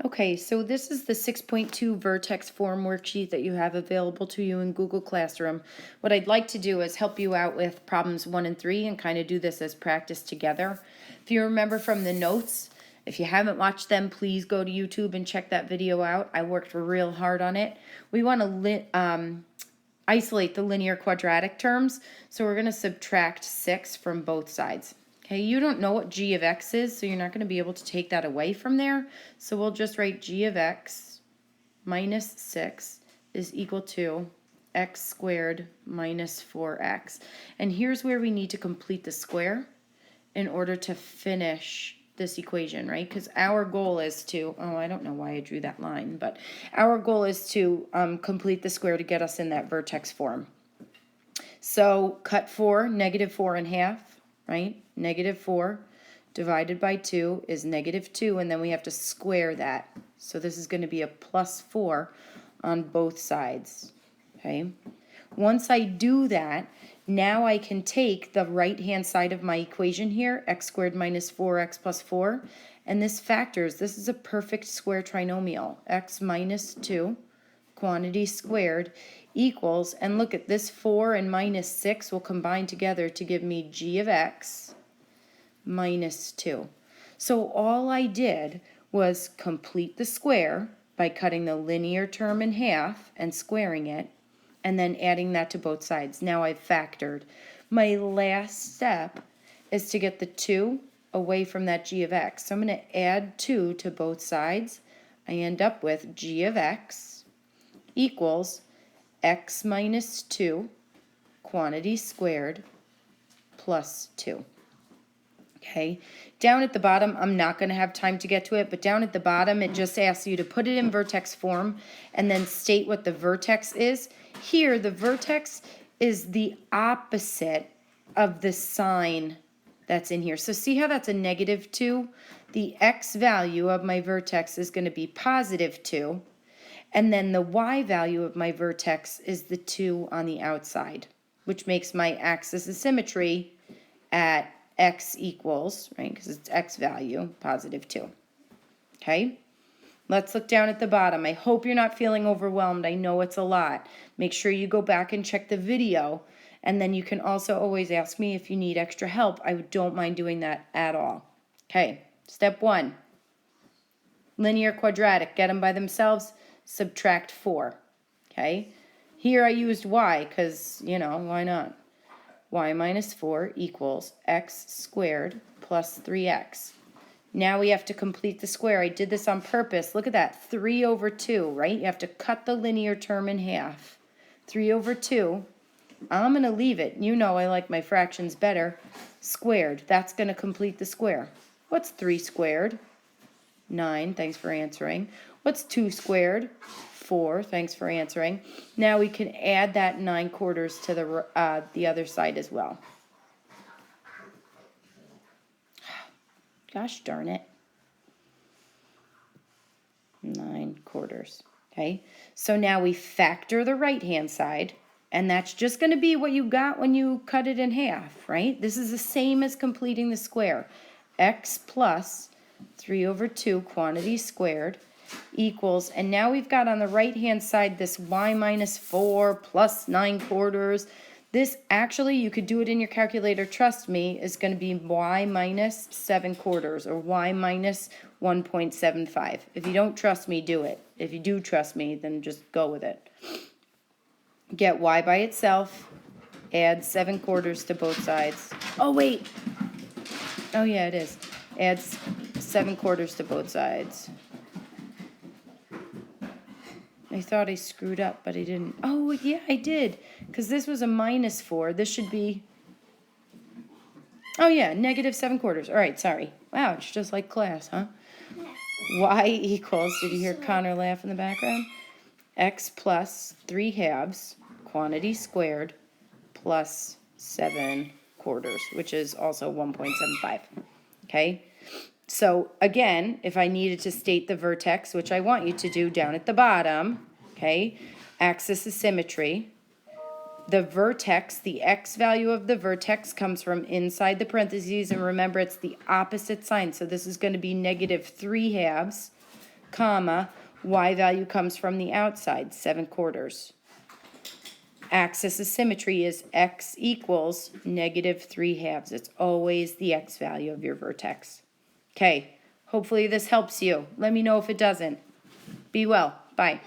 Okay, so this is the 6.2 Vertex form worksheet that you have available to you in Google Classroom. What I'd like to do is help you out with problems 1 and 3 and kind of do this as practice together. If you remember from the notes, if you haven't watched them, please go to YouTube and check that video out. I worked real hard on it. We want to isolate the linear quadratic terms, so we're going to subtract 6 from both sides. Okay, you don't know what g of x is, so you're not going to be able to take that away from there. So we'll just write g of x minus 6 is equal to x squared minus 4x. And here's where we need to complete the square in order to finish this equation, right? Because our goal is to, oh, I don't know why I drew that line, but our goal is to complete the square to get us in that vertex form. So cut 4, negative 4 in half, right? Negative 4 divided by 2 is negative 2, and then we have to square that. So this is going to be a plus 4 on both sides, okay? Once I do that, now I can take the right-hand side of my equation here, x squared minus 4x plus 4, and this factors. This is a perfect square trinomial. X minus 2, quantity squared, equals, and look at this 4 and minus 6 will combine together to give me g of x minus 2. So all I did was complete the square by cutting the linear term in half and squaring it, and then adding that to both sides. Now I've factored. My last step is to get the 2 away from that g of x. So I'm going to add 2 to both sides. I end up with g of x equals x minus 2, quantity squared, plus 2. Okay, down at the bottom, I'm not going to have time to get to it, but down at the bottom, it just asks you to put it in vertex form and then state what the vertex is. Here, the vertex is the opposite of the sign that's in here. So see how that's a negative 2? The x value of my vertex is going to be positive 2. And then the y value of my vertex is the 2 on the outside, which makes my axis of symmetry at x equals, right, because it's x value, positive 2. Okay? Let's look down at the bottom. I hope you're not feeling overwhelmed. I know it's a lot. Make sure you go back and check the video, and then you can also always ask me if you need extra help. I don't mind doing that at all. Okay, step 1. Linear quadratic, get them by themselves. Subtract 4, okay? Here I used y because, you know, why not? Y minus 4 equals x squared plus 3x. Now we have to complete the square. I did this on purpose. Look at that, 3 over 2, right? You have to cut the linear term in half. 3 over 2, I'm going to leave it. You know I like my fractions better. Squared, that's going to complete the square. What's 3 squared? 9, thanks for answering. What's 2 squared? 4, thanks for answering. Now we can add that 9/4 to the other side as well. Gosh darn it. 9/4, okay? So now we factor the right-hand side, and that's just going to be what you got when you cut it in half, right? This is the same as completing the square. X plus 3 over 2 quantity squared equals, and now we've got on the right-hand side this y minus 4 plus 9/4. This actually, you could do it in your calculator, trust me, is going to be y minus 7/4 or y minus 1.75. If you don't trust me, do it. If you do trust me, then just go with it. Get y by itself, add 7/4 to both sides. Oh, wait. Oh, yeah, it is. Add 7/4 to both sides. I thought I screwed up, but I didn't. Oh, yeah, I did, because this was a minus 4. This should be, oh, yeah, negative 7/4. All right, sorry. Wow, it's just like class, huh? Y equals, did you hear Connor laugh in the background? X plus 3/2, quantity squared, plus 7/4, which is also 1.75. Okay? So again, if I needed to state the vertex, which I want you to do down at the bottom, okay, axis of symmetry, the vertex, the x value of the vertex comes from inside the parentheses, and remember it's the opposite sign, so this is going to be negative 3/2 comma, y value comes from the outside, 7/4. Axis of symmetry is x equals -3/2. It's always the x value of your vertex. Okay, hopefully this helps you. Let me know if it doesn't. Be well. Bye.